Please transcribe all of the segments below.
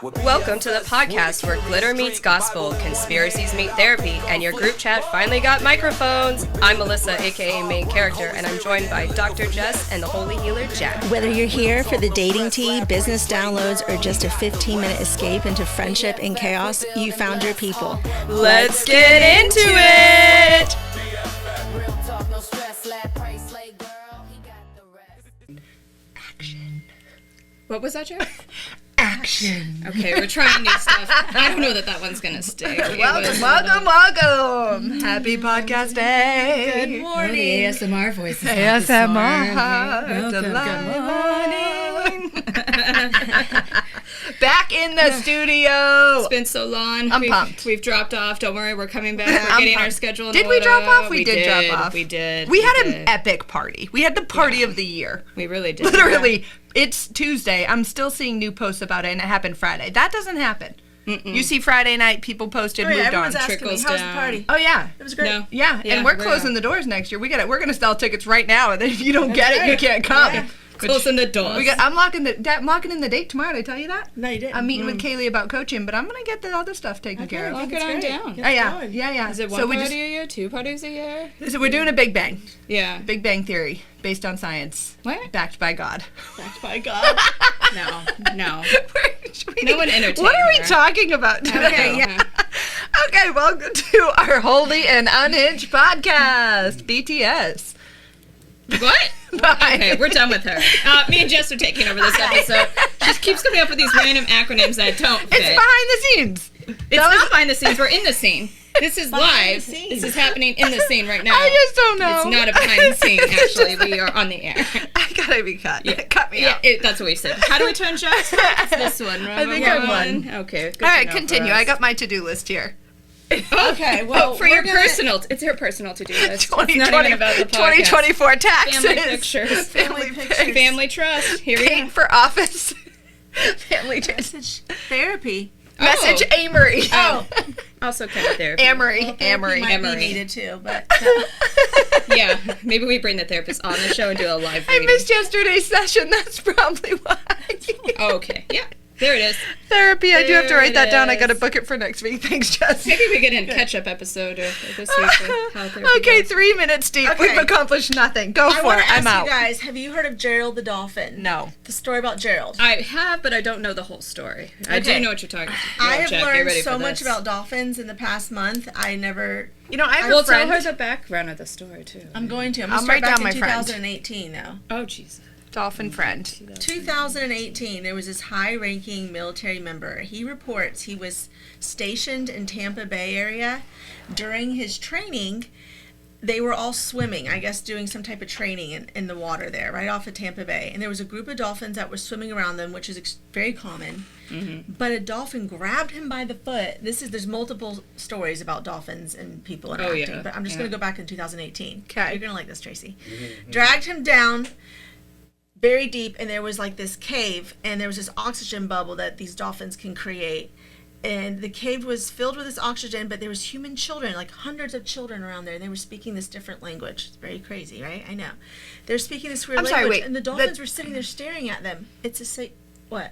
Welcome to the podcast where glitter meets gospel, conspiracies meet therapy, and your group chat finally got microphones. I'm Melissa, aka Main Character, and I'm joined by Dr. Jess and the Holy Healer Jack. Whether you're here for the dating tea, business downloads, or just a 15-minute escape into friendship and chaos, you found your people. Let's get into it! Action. What was that, Jack? Action. Okay, we're trying new stuff. I don't know that one's gonna stick. Welcome. Happy podcast day. Good morning. ASMR voices. ASMR. Good morning. Back in the studio. It's been so long. I'm pumped. We've dropped off. Don't worry, we're coming back. We're getting our schedule in Did order. we drop off? We did drop off. We did. We had an epic party. We had the party of the year. We really did. Literally. It's Tuesday. I'm still seeing new posts about it, and it happened Friday. That doesn't happen. You see Friday night, people posted, moved on. Everyone's asking me, how's the party? Oh, yeah. It was great. No. Yeah, and we're closing the doors next year. We're gonna sell tickets right now, and then if you don't get it, you can't come. Yeah. Closing the doors. I'm locking in the date tomorrow. Did I tell you that? No, you didn't. I'm meeting with Kaylee about coaching, but I'm gonna get the other stuff taken care of. Lock it on down. Oh yeah. Is it one party a year? Two parties a year? So we're doing a Big Bang. Yeah. Big Bang Theory, based on science. What? Backed by God. Backed by God. No. No one entertained What are we her. talking about today? Okay, yeah. Okay, welcome to our Holy and Unhinged podcast, BTS. What? Bye. Okay, we're done with her. Me and Jess are taking over this episode. She keeps coming up with these random acronyms that don't fit. It's behind the scenes. It's not behind the scenes. We're in the scene. This is live. the scenes. This is happening in the scene right now. I just don't know. It's not a behind the scene, actually. We are on the air. I gotta be cut. Cut me out. That's what we said. How do we turn Jess? It's this one, right? I think I won. Okay. Good All to right, know for continue. us. I got my to-do list here. Okay, well, For your personal, it's her personal to-do list. It's not 2020, even about the podcast. 2024 taxes. Family pictures. Family pictures. Family trust. Here we Paying go. for office. Family trust. Message therapy. Message Amory. Oh. Also kind of therapy. Amory. Amory. Might Emery. be needed too, but Yeah, maybe we bring the therapist on the show and do a live I reading. missed yesterday's session. That's probably why. Oh, okay. Yeah. There it is. Therapy. I do have to There write it that down. I is. gotta book it for next week. Thanks, Jess. Maybe we get a catch-up episode of this week with how therapy Okay, goes. 3 minutes deep. Okay. We've accomplished nothing. Go I for want it. to ask I'm out. you guys, have you heard of Gerald the Dolphin? No. The story about Gerald. I have, but I don't know the whole story. I do Okay. know what you're talking about. I have Jack, get learned ready so for much this. about dolphins in the past month. I never. You know, I have Well, a friend. tell her the background of the story, too. I'm going to. I'm I'll going to write start back down in my friend. 2018 though. Oh, Jesus. Dolphin friend. 2018, there was this high-ranking military member. He reports he was stationed in Tampa Bay area. During his training, they were all swimming, I guess doing some type of training in the water there, right off of Tampa Bay. And there was a group of dolphins that were swimming around them, which is very common. But a dolphin grabbed him by the foot. There's multiple stories about dolphins and people interacting, yeah. but I'm just going to go back in 2018. Okay. You're going to like this, Tracy. Dragged him down very deep, and there was like this cave, and there was this oxygen bubble that these dolphins can create, and the cave was filled with this oxygen, but there was human children, like hundreds of children around there, and they were speaking this different language. It's very crazy, right? I know. They're speaking this weird I'm language, sorry, wait. and the dolphins were sitting there staring at them. It's a what?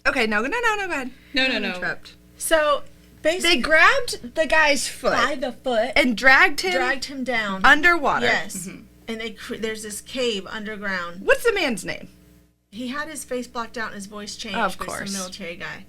Okay, no, go ahead. No. Interrupt. So basically, They grabbed the guy's foot by the foot and dragged him down underwater. Yes, and there's this cave underground. What's the man's name? He had his face blocked out and his voice changed. Of but he's course. a military guy.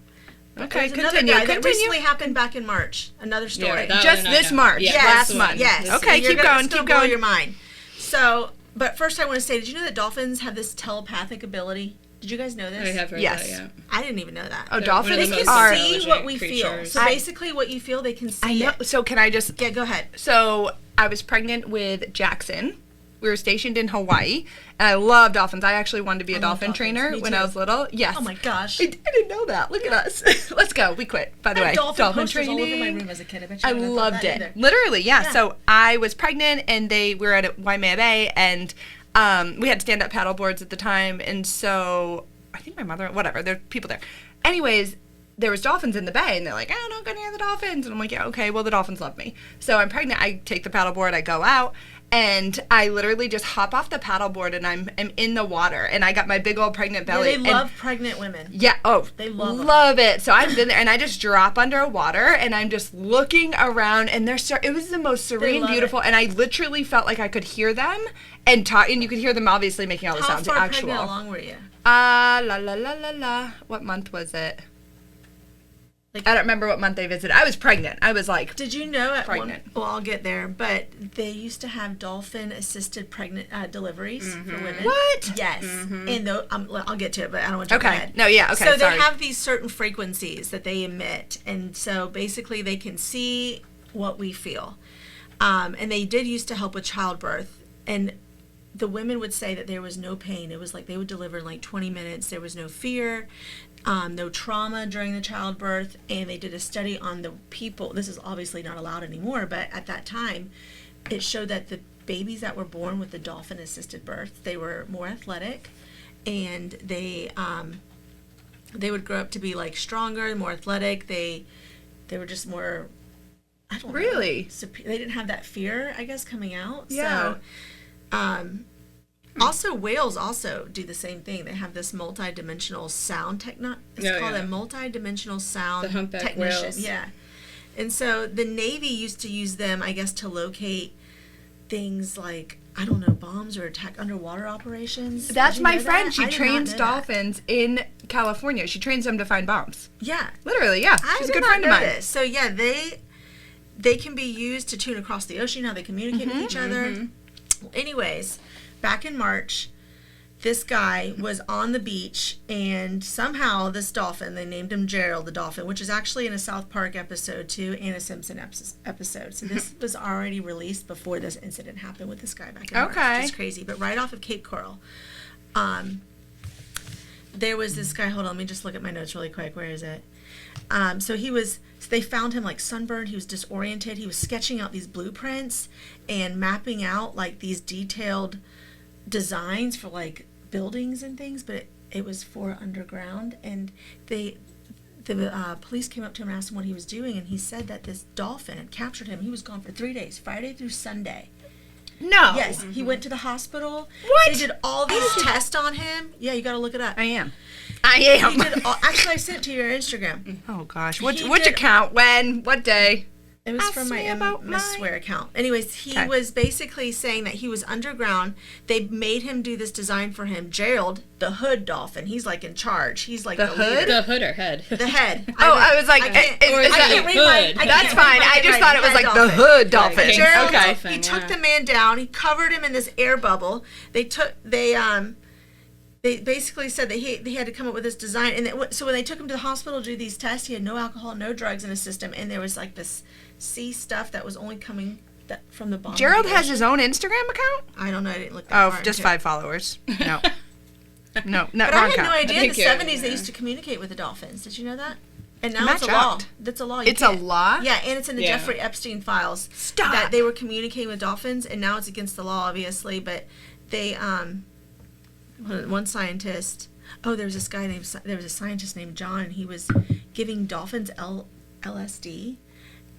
Okay, There's another continue. guy that recently happened back in March. Another story. that Just one I this know. March, Yeah, last this one. month. Yes. Okay, You're keep gonna- going, it's gonna keep blow going. your mind. So, but first I want to say, did you know that dolphins have this telepathic ability? Did you guys know this? I have heard Yes. that, yeah. I didn't even know that. Oh, They're one of dolphins the They most can are. see what we feel. creatures. So basically, what you feel, they can see. I know. It. So can I just? Yeah, go ahead. So I was pregnant with Jackson. We were stationed in Hawaii, and I love dolphins. I actually wanted to be a love dolphin dolphins. trainer Me when too. I was little. Yes. Oh my gosh. I didn't know that. Look at us. Let's go. We quit. By the I way, had dolphin posters training. all over my room as a kid. I bet you I wouldn't have thought loved that it. either. Literally, yeah. Yeah. So I was pregnant, and we were at Waimea Bay, and we had stand-up paddle boards at the time, and so I think my mother, whatever, there are people there. Anyways, there was dolphins in the bay, and they're like, oh, don't go near the dolphins. And I'm like, yeah, okay, well, the dolphins love me. So I'm pregnant. I take the paddleboard. I go out, and I literally just hop off the paddleboard, and I'm in the water, and I got my big old pregnant belly. Yeah, they love pregnant women. Yeah. Oh, they love it. So I'm in there, and I just drop under water, and I'm just looking around, and it was the most serene, beautiful, and I literally felt like I could hear them and talk, and you could hear them obviously making all the sounds. How far pregnant along were you? La la la la la. What month was it? Like, I don't remember what month they visited. I was pregnant. I was like, did you know at pregnant? Well, I'll get there, but they used to have dolphin-assisted pregnant deliveries for women. What? Yes. And I'll get to it, but I don't want to jump ahead. No, yeah, okay. So they have these certain frequencies that they emit, and so basically they can see what we feel. And they did used to help with childbirth, and the women would say that there was no pain. It was like they would deliver in like 20 minutes. There was no fear. No trauma during the childbirth, and they did a study on the people. This is obviously not allowed anymore, but at that time, it showed that the babies that were born with the dolphin-assisted birth, they were more athletic, and they would grow up to be like stronger, more athletic. They were just more. I don't know. Really? They didn't have that fear, I guess, coming out. Yeah. So, also, whales also do the same thing. They have this multi-dimensional sound It's called a multi-dimensional sound the humpback technician. whales. Yeah. And so the Navy used to use them, I guess, to locate things like, I don't know, bombs or attack underwater operations. That's my friend. That? She trains dolphins in California. She trains them to find bombs. Yeah. Literally, yeah. She's a good friend of mine. This. So, yeah, they can be used to tune across the ocean, how they communicate with each other. Well, anyways, back in March, this guy was on the beach, and somehow this dolphin, they named him Gerald the Dolphin, which is actually in a South Park episode too, and a Simpson episode. So this was already released before this incident happened with this guy back in March. Which is crazy. But right off of Cape Coral, there was this guy. Hold on, let me just look at my notes really quick. Where is it? So they found him like sunburned. He was disoriented. He was sketching out these blueprints and mapping out like these detailed designs for like buildings and things, but it was for underground. And the police came up to him and asked him what he was doing, and he said that this dolphin had captured him. He was gone for 3 days, Friday through Sunday. No. Yes, he went to the hospital. What? They did all these tests on him. Yeah, you got to look it up. I am. He did actually, I sent it to your Instagram. Oh gosh, which account? When? What day? It was from my Miss Swear account. Anyways, he was basically saying that he was underground. They made him do this design for him. Gerald, the hood dolphin, he's like in charge. He's like the hood? Leader. The hood or head? The head. I was like, that's fine. I just thought it was like the hood dolphin. Right. Gerald, he took the man down. He covered him in this air bubble. They basically said that he had to come up with this design, and so when they took him to the hospital to do these tests, he had no alcohol, no drugs in his system, and there was like this sea stuff that was only coming from the bottom. Gerald has his own Instagram account? I don't know. I didn't look that far just into 5 followers. No. No, not but wrong I had count. no idea in the 70s they used to communicate with the dolphins. Did you know that? And now it's a law. That's a law. It's a law? Yeah, and it's in the Jeffrey Epstein files. Stop. That they were communicating with dolphins, and now it's against the law, obviously, but they, one scientist, there was a scientist named John, and he was giving dolphins LSD,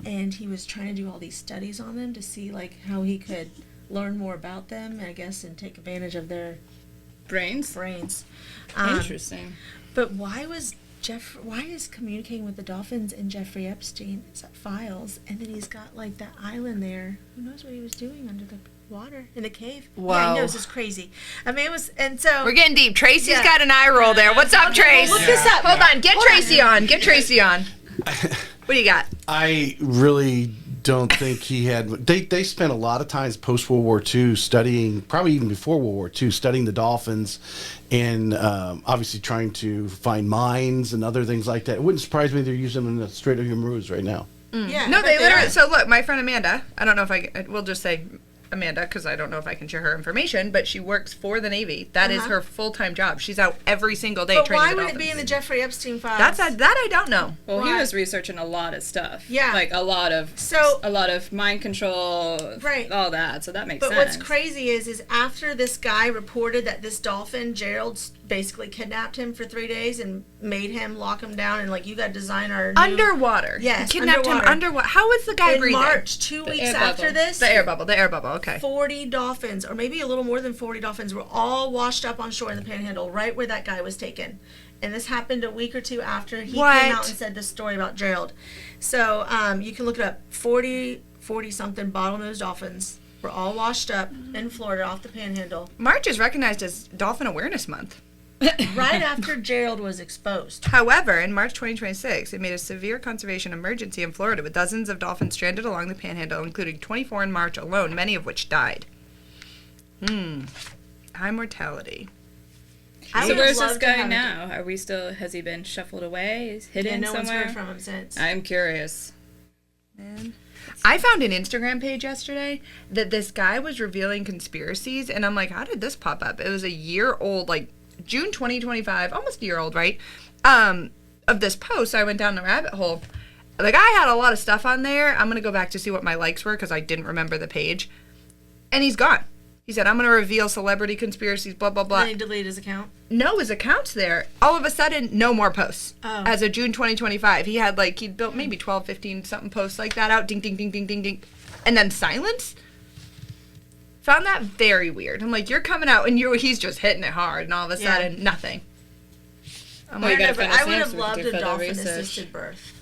and he was trying to do all these studies on them to see like how he could learn more about them, I guess, and take advantage of their brains. Interesting. But why is communicating with the dolphins in Jeffrey Epstein's files, and then he's got like that island there? Who knows what he was doing under the water in the cave? Whoa. Yeah, I know, this is crazy. I mean, and so we're getting deep. Tracy's got an eye roll there. What's up, Trace? Look this up. Hold on, get Tracy on. Get Tracy on. What do you got? I really don't think he had. They spent a lot of times post World War II studying, probably even before World War II, studying the dolphins, and obviously trying to find mines and other things like that. It wouldn't surprise me they're using them in the Strait of Hormuz right now. Yeah. No, they literally. So look, my friend Amanda. I don't know if we'll just say Amanda, because I don't know if I can share her information, but she works for the Navy. That is her full-time job. She's out every single day training the dolphins. But why would it be in the Jeffrey Epstein files? That I don't know. Well, he was researching a lot of stuff. Yeah. Like a lot of mind control, all that. So that makes sense. But what's crazy is after this guy reported that this dolphin, Gerald, basically kidnapped him for 3 days and made him lock him down and like, you got to design our new... Underwater. Yes, Kidnapped him underwater. How was the guy In breathing? March, 2 weeks air after bubble. this, The air bubble, okay. 40 dolphins, or maybe a little more than 40 dolphins, were all washed up on shore in the Panhandle, right where that guy was taken. And this happened a week or two after he came out and said this story about Gerald. So you can look it up. 40-something bottlenose dolphins were all washed up in Florida off the Panhandle March is recognized as Dolphin Awareness Month. right after Gerald was exposed. However, in March 2026, it made a severe conservation emergency in Florida with dozens of dolphins stranded along the Panhandle, including 24 in March alone, many of which died. High mortality. I So would where's love this to guy have now? Are we still? Has he been shuffled away? Is hidden no one's somewhere? heard from him since. I'm curious. Man. I found an Instagram page yesterday that this guy was revealing conspiracies, and I'm like, how did this pop up? It was a year old, like June 2025, almost a year old, right? Of this post, I went down the rabbit hole. The guy had a lot of stuff on there. I'm going to go back to see what my likes were because I didn't remember the page. And he's gone. He said, I'm going to reveal celebrity conspiracies, blah, blah, blah. Then he deleted his account. No, his account's there. All of a sudden, no more posts. Oh. As of June 2025, he had he'd built maybe 12, 15 something posts like that out. Ding, ding, ding, ding, ding, ding. And then silence. Found that very weird. I'm like, you're coming out and he's just hitting it hard, and all of a sudden, nothing. I'm Well, like, you gotta find us I would names have so we can loved do a further dolphin-assisted birth.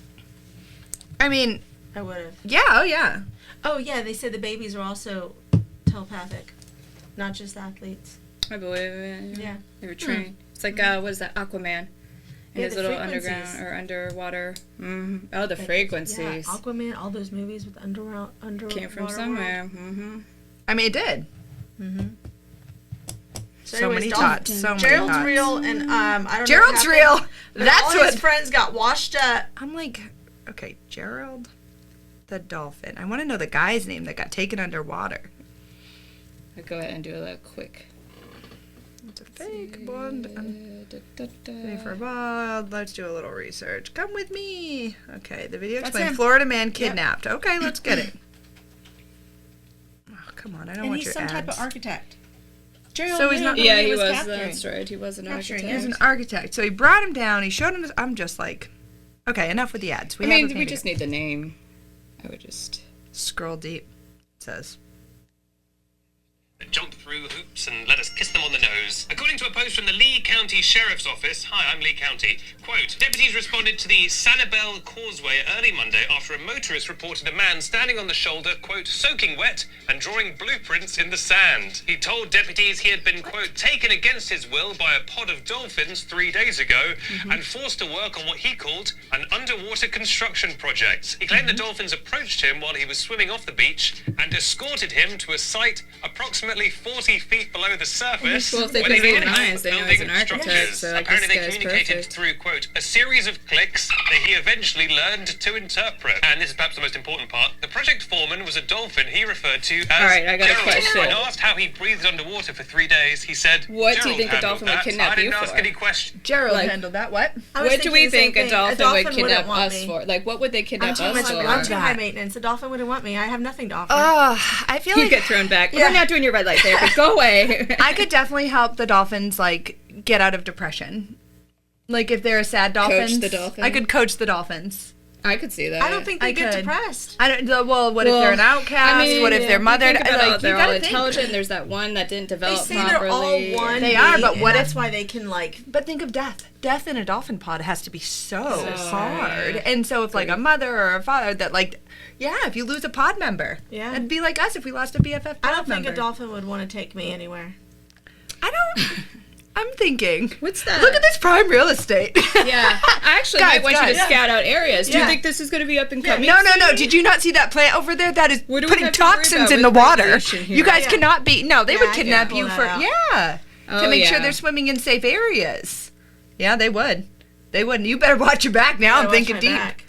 I mean, I would have. yeah, oh yeah. Oh, yeah, they said the babies are also telepathic, not just athletes. I believe it. Yeah. They were trained. It's like what is that? Aquaman. And Yeah, his the little frequencies. underground or underwater. Oh, the Yeah, frequencies Aquaman, all those movies with underwater came from somewhere. I mean, it did. So many thoughts. So many Gerald's thoughts. real, and I don't know. Gerald's what real. happened, but That's all what. his friends got washed up. I'm like, okay, Gerald the Dolphin. I want to know the guy's name that got taken underwater. I'll go ahead and do a quick. It's a fake one. For a while. Let's do a little research. Come with me. Okay, the video explained him. Florida man kidnapped. Okay, let's get it. Oh, come on, I don't And want he's your some ads. type of architect. Gerald So he's knew not- who Yeah, he was. capturing. That's right. He was an Capturing He's architect. an architect. So he brought him down. He showed him. I'm just like, okay, enough with the ads. I have a mean, we painting. just need the name. I would just. Scroll deep. It says. Jump through hoops and let us kiss them on the nose. According to a post from the Lee County Sheriff's Office, hi, I'm Lee County, quote, deputies responded to the Sanibel Causeway early Monday after a motorist reported a man standing on the shoulder, quote, soaking wet and drawing blueprints in the sand. He told deputies he had been, quote, taken against his will by a pod of dolphins 3 days ago and forced to work on what he called an underwater construction project. He claimed the dolphins approached him while he was swimming off the beach and escorted him to a site approximately 40 feet below the surface. Well, if they where can read began minds, they know he's an building architect, structures. so, like, apparently this they guy's communicated perfect. through, quote, a series of clicks that he eventually learned to interpret. And this is perhaps the most important part. The project foreman was a dolphin he referred to as All right, I got a Gerald. question. When asked how he breathed underwater for 3 days, he said, What do you "Gerald think a handled dolphin would that. kidnap I didn't you ask for?" any questions. Gerald Like- handled that. What? I was What do thinking we the same think a thing. dolphin would wouldn't kidnap want us me. for? Like, what would they I'm kidnap too us much. for? I'm too high maintenance. A dolphin wouldn't want me. I have nothing to offer. I feel You like get thrown back. Yeah. We're not doing your red light there, but go away. I could definitely help the dolphins get out of depression. Like if they're a sad dolphin, the dolphin? I could coach the dolphins. I could see that. I don't think they get depressed. I don't. Well, what if they're an outcast? What if they're mothered? They're all gotta think. intelligent. And there's that one that didn't They develop say properly. they're all one. They are, but and what that's if- why they can But think of death. Death in a dolphin pod has to be so hard. sad. And so if a mother or a father that if you lose a pod member, Yeah. it'd be like us if we lost a BFF pod I don't think member. a dolphin would want to take me anywhere. I don't. I'm thinking. What's that? Look at this prime real estate. Yeah, I actually Guys, might want you to guys. scout out areas. Do you Yeah. think this is going to be up and coming? No. Did you not see that plant over there? That is What do we putting have to worry toxins about in the with water. radiation here? You guys Yeah. cannot be. No, they Yeah, would I can kidnap pull you that for out. Oh, to make sure yeah. they're swimming in safe areas. Yeah, they would. They would. You better watch your back now. I'm Watch thinking my deep. back.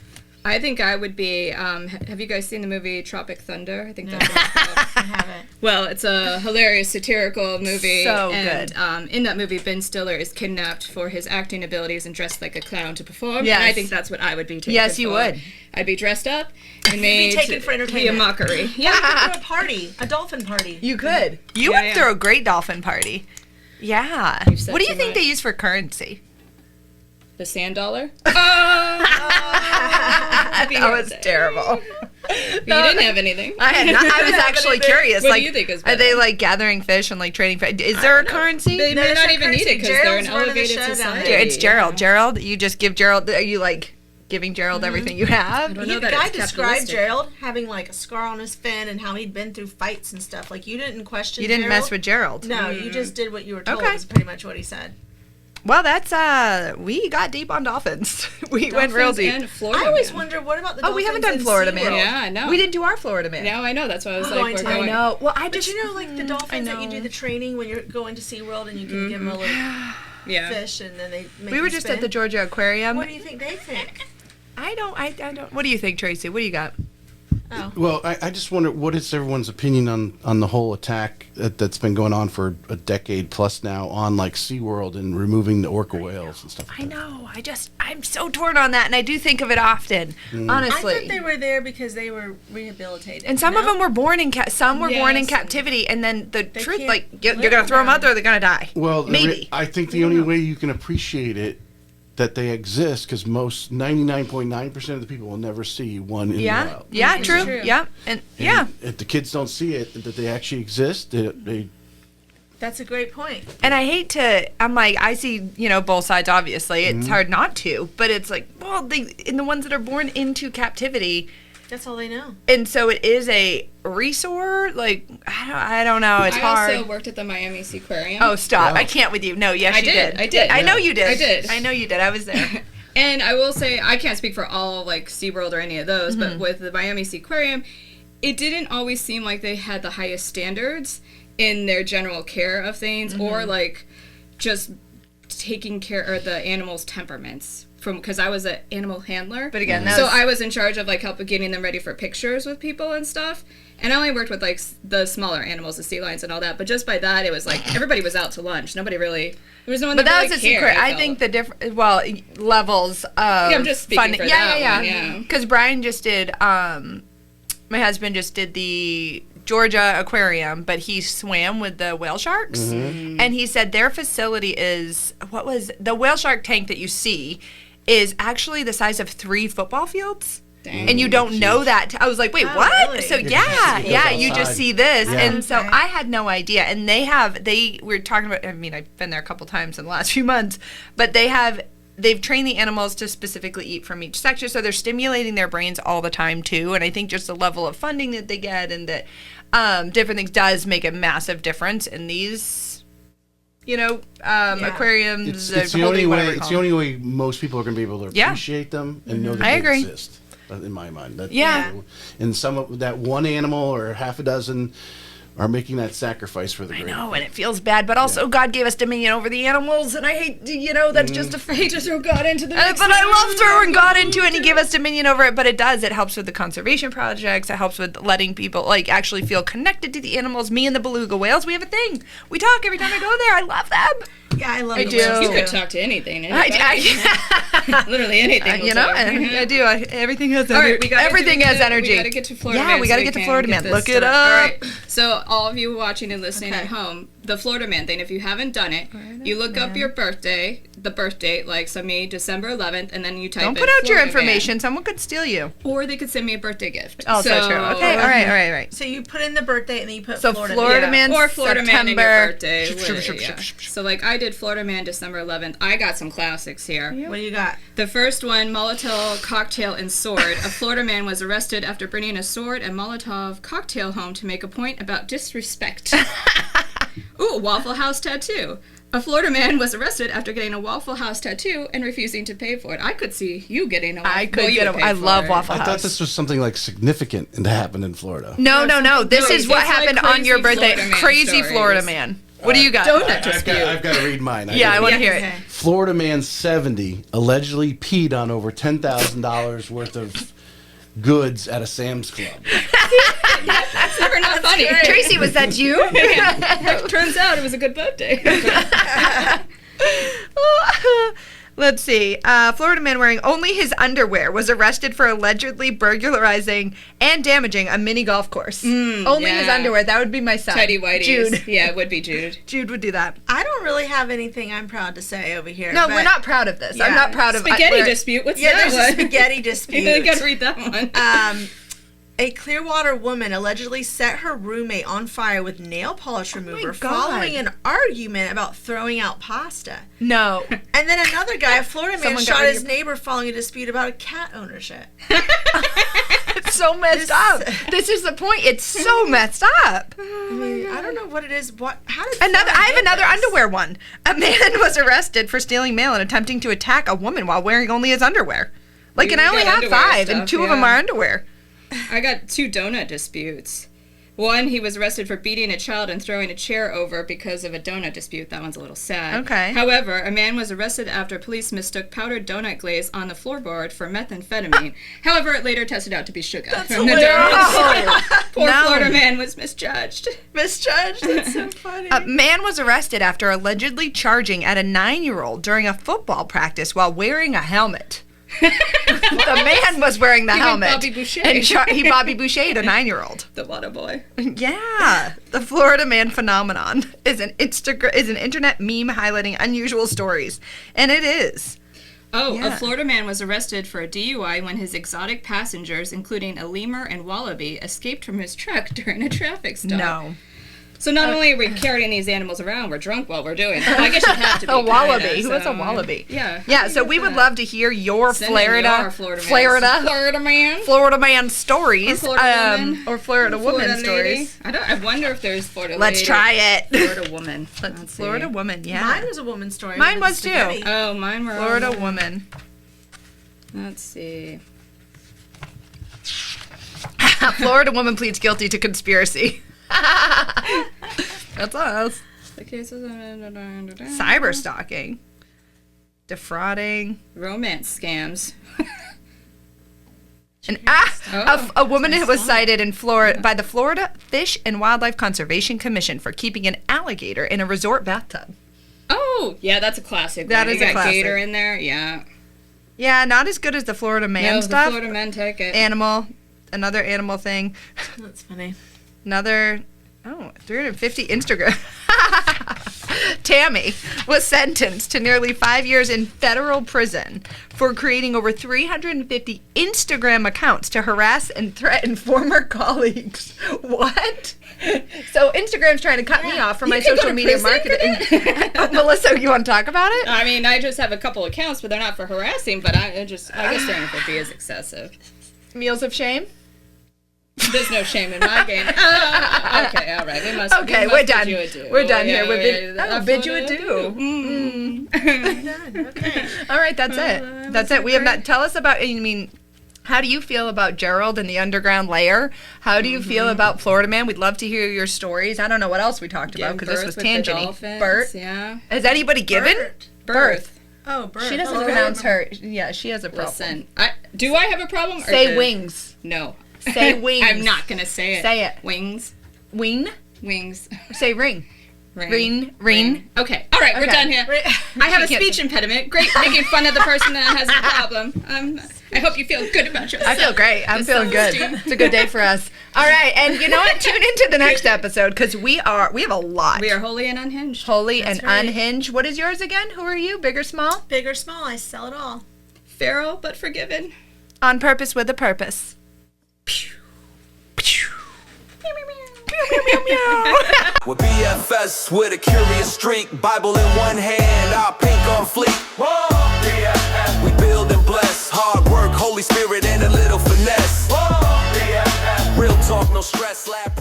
I think I would be. Have you guys seen the movie Tropic Thunder? I think that's what it's called. I haven't. Well, it's a hilarious satirical movie. So and, good. In that movie, Ben Stiller is kidnapped for his acting abilities and dressed like a clown to perform. Yes. And I think that's what I would be taken Yes, you for. would. I'd be dressed up and made taken for to be a entertainment. mockery. Yeah. Throw a party, a dolphin party. You could. You Yeah, would yeah. throw a great dolphin party. Yeah. You've said What do you too think much. they use for currency? The sand dollar? That was terrible. You didn't have anything. I was actually curious. What like, do you think is are better? they like gathering fish and like trading fish? Is there a currency? They may There's not no even need currency. it because they're an Gerald's running the elevated show down society. there. It's Gerald. Gerald, you just give Gerald. Are you like giving Gerald everything you have? I don't know The that guy it's described capitalistic. Gerald having like a scar on his fin and how he'd been through fights and stuff. Like you didn't question. You didn't Gerald. mess with Gerald. No, you just did what you were told. Okay. Was pretty much what he said. Well, that's we got deep on dolphins. We went real Dolphins deep. and Florida I always man. wonder what about the. Oh, we haven't done dolphins in Florida SeaWorld? Man. Yeah, I know. We didn't do our Florida man. No, I know. That's why I was We're like, going we're to. going. I know. Well, I But just you know, like the dolphins that you do know. the training when you're going to SeaWorld and you can give them a little Yeah. fish and then they make we were them just spin. at the Georgia Aquarium. What do you think they think? I don't. What do you think, Tracy? What do you got? Oh. Well, I just wonder what is everyone's opinion on the whole attack that's been going on for a decade plus now on like SeaWorld and removing the orca whales and stuff like I that. know. I'm so torn on that, and I do think of it often. I Honestly. thought they were there because they were rehabilitated. And some of No? them were born in some were born in Yes. captivity, and then the truth, can't like you're live gonna throw them around. out there, they're gonna die. Well, maybe. I think the only way you can appreciate it that they exist because most 99.9% of the people will never see one in the Yeah, wild. yeah, It's true. true. Yeah, and yeah, If the kids don't see it, that they actually exist, they That's a great point. and I hate to. I'm like, I see, both sides. Obviously, it's hard not to, but it's like, well, in the ones that are born into captivity, That's all they know. and so it is a resort. Like, I don't know. It's I hard. also worked at the Miami Seaquarium. Oh, stop! Wow. I can't with you. No, yes, I you did. did. I did. I know you did. I did. I know you did. I was there. And I will say, I can't speak for all like SeaWorld or any of those, but with the Miami Seaquarium, it didn't always seem like they had the highest standards in their general care of things or like just taking care of the animals' temperaments. Because I was an animal handler. But again, so I was in charge of like helping getting them ready for pictures with people and stuff. And I only worked with like the smaller animals, the sea lions and all that. But just by that, it was like everybody was out to lunch. Nobody really. There was no one But that that really was a cared, secret. I felt. think the different, levels of I'm just speaking funding. for yeah, that yeah. one, yeah. Because Brian just did. My husband just did the Georgia Aquarium, but he swam with the whale sharks, and he said their facility is the whale shark tank that you see is actually the size of 3 football fields. Dang. And you don't know that. I was like, wait, Oh, what? really? So It yeah, goes you just outside. see this. Yeah. And so Okay. I had no idea. And we were talking about, I mean, I've been there a couple times in the last few months, but they've trained the animals to specifically eat from each section. So they're stimulating their brains all the time too. And I think just the level of funding that they get and that different things does make a massive difference in these, aquariums. it's the holding, only whatever way. you It's call the them. only way most people are going to be able to Yeah. appreciate them and know that I they agree. exist. In my mind, Yeah. And some of that one animal or half a dozen are making that sacrifice for the I greater. know, and it feels bad, but also God gave us dominion over the animals, and I hate, that's just a Hate to throw God into the mix. but I love throwing God into it, and He gave us dominion over it. But it does. It helps with the conservation projects. It helps with letting people actually feel connected to the animals. Me and the beluga whales, we have a thing. We talk every time I go there. I love them. Yeah, I love I the do. whales, You too. could talk to anything. I Literally anything. will talk. I do. Everything has All right, everything has energy. We gotta get to Florida Yeah, Man. we so gotta get to can Florida get Man. this Look it started. up. All right. So all of you watching and listening Okay. at home, the Florida Man thing. If you haven't done it, you look up your birthday, the birth date, like so me, December 11th, and then you type. Don't in put out your Florida information. Someone could steal you. Man. Or they could send me a birthday gift. Oh, so true. Okay, all right. So you put in the birthday and then you put So Florida. Man, Or Florida Man in your September. birthday. literally, yeah. So like I did Florida Man December 11th. I got some classics here. What do you got? The first one, Molotov cocktail and sword. A Florida man was arrested after bringing a sword and Molotov cocktail home to make a point about disrespect. Ooh, Waffle House tattoo. A Florida man was arrested after getting a Waffle House tattoo and refusing to pay for it. I could see you getting a Waffle I could get pay I for love it. Waffle I House. thought this was something like significant and happened in Florida. No. This No, is what it's like happened on your crazy birthday. Florida man Crazy stories. Florida man. What do you got? I've got to read mine. Yeah, I want to hear it. Okay. Florida man 70 allegedly peed on over $10,000 worth of goods at a Sam's Club. That's never not funny. Tracy, was that you? Turns out it was a good birthday. Let's see. Florida man wearing only his underwear was arrested for allegedly burglarizing and damaging a mini golf course. Only his yeah. underwear. That would be my son. Tidy whities. Jude. Yeah, it would be Jude. Jude would do that. I don't really have anything I'm proud to say over here. No, but we're not proud of this. I'm Yeah. not proud of Spaghetti dispute. What's Yeah, that there's one? a spaghetti dispute. You gotta read that one. A Clearwater woman allegedly set her roommate on fire with nail polish remover God. following an argument about throwing out pasta. No. And then another guy, a Florida man, Someone got shot rid of his neighbor following a dispute about cat ownership. It's so messed up. This is the point. It's so messed up. I mean, I don't know what it is. How did I Florida have get another this? underwear one. A man was arrested for stealing mail and attempting to attack a woman while wearing only his underwear. Like, We and I only got have underwear 5, and stuff, 2 of them yeah. are underwear. I got 2 donut disputes. One, he was arrested for beating a child and throwing a chair over because of a donut dispute. That one's a little sad. Okay. However, a man was arrested after police mistook powdered donut glaze on the floorboard for methamphetamine. However, it later tested out to be sugar from the donuts. Poor No. Florida man was misjudged. Misjudged? That's so funny. A man was arrested after allegedly charging at a 9-year-old during a football practice while wearing a helmet. The man was wearing the He went helmet. Bobby Boucher. And he Bobby Boucher'd a 9-year-old. The water boy. Yeah. The Florida man phenomenon is an internet meme highlighting unusual stories. And it is. Oh, Yeah. a Florida man was arrested for a DUI when his exotic passengers, including a lemur and wallaby, escaped from his truck during a traffic stop. No. So not only are we carrying these animals around, we're drunk while we're doing it. Well, I guess you have to be. A wallaby. kinda, Who is a so, wallaby? Yeah. Yeah, so we would love to hear your Send in Florida your Florida man stories. Or Florida woman. Or Florida woman Florida lady. stories. I wonder if there's Florida Let's lady. try it. Florida woman. Let's see. Florida woman, yeah. Mine was a woman's story. Mine with was too. spaghetti. Oh, mine were Florida all- woman. Let's see. Florida woman pleads guilty to conspiracy. That's us. The cases. Cyber stalking. Defrauding. Romance scams. A woman who was cited in Florida by the Florida Fish and Wildlife Conservation Commission for keeping an alligator in a resort bathtub. Oh, yeah, that's a classic. That one. is You a got classic. gator in there. Yeah. Yeah, not as good as the Florida man No, stuff. the Florida men take it. Animal, another animal thing. That's funny. Another, 350 Instagram. Tammy was sentenced to nearly 5 years in federal prison for creating over 350 Instagram accounts to harass and threaten former colleagues. What? So Instagram's trying to cut me off from my can go social to media prison for marketing. Melissa, you want to talk about it? I mean, I just have a couple accounts, but they're not for harassing. But I guess 350 is excessive. Meals of shame? There's no shame in my game. Okay, all right. We must. Okay, we we're must done. bid you adieu. We're done here. Yeah, We're bid you adieu. Okay. All right, that's it. That's it. We have not. Tell us about. I mean, how do you feel about Gerald and the underground lair? How do you feel about Florida Man? We'd love to hear your stories. I don't know what else we talked about because this was tangent. Bert. Yeah. Has anybody given Birth. Oh, bird. She doesn't Oh, pronounce her. Yeah, she has a problem. Listen, do I have a problem? Or Say wings. No. Say wings. I'm not gonna say it. Say it. Wings. Wing. Wings. Say ring. Ring. Okay. All right, we're Okay. done here. I have a She can't speech impediment. Great, making fun of the person that has a problem. I hope you feel good about yourself. I feel great. I'm feeling good. It's a good day for us. All right, and you know what? Tune into the next episode because we have a lot. We are holy and unhinged. Holy and right. unhinged. What is yours again? Who are you? Big or small? Big or small, I sell it all. Feral but forgiven. On purpose with a purpose. We're BFS with a curious streak, Bible in one hand, our pink on fleek. Whoa, BFF. We build and bless, hard work, Holy Spirit, and a little finesse. Whoa, BFF. Real talk, no stress, laugh.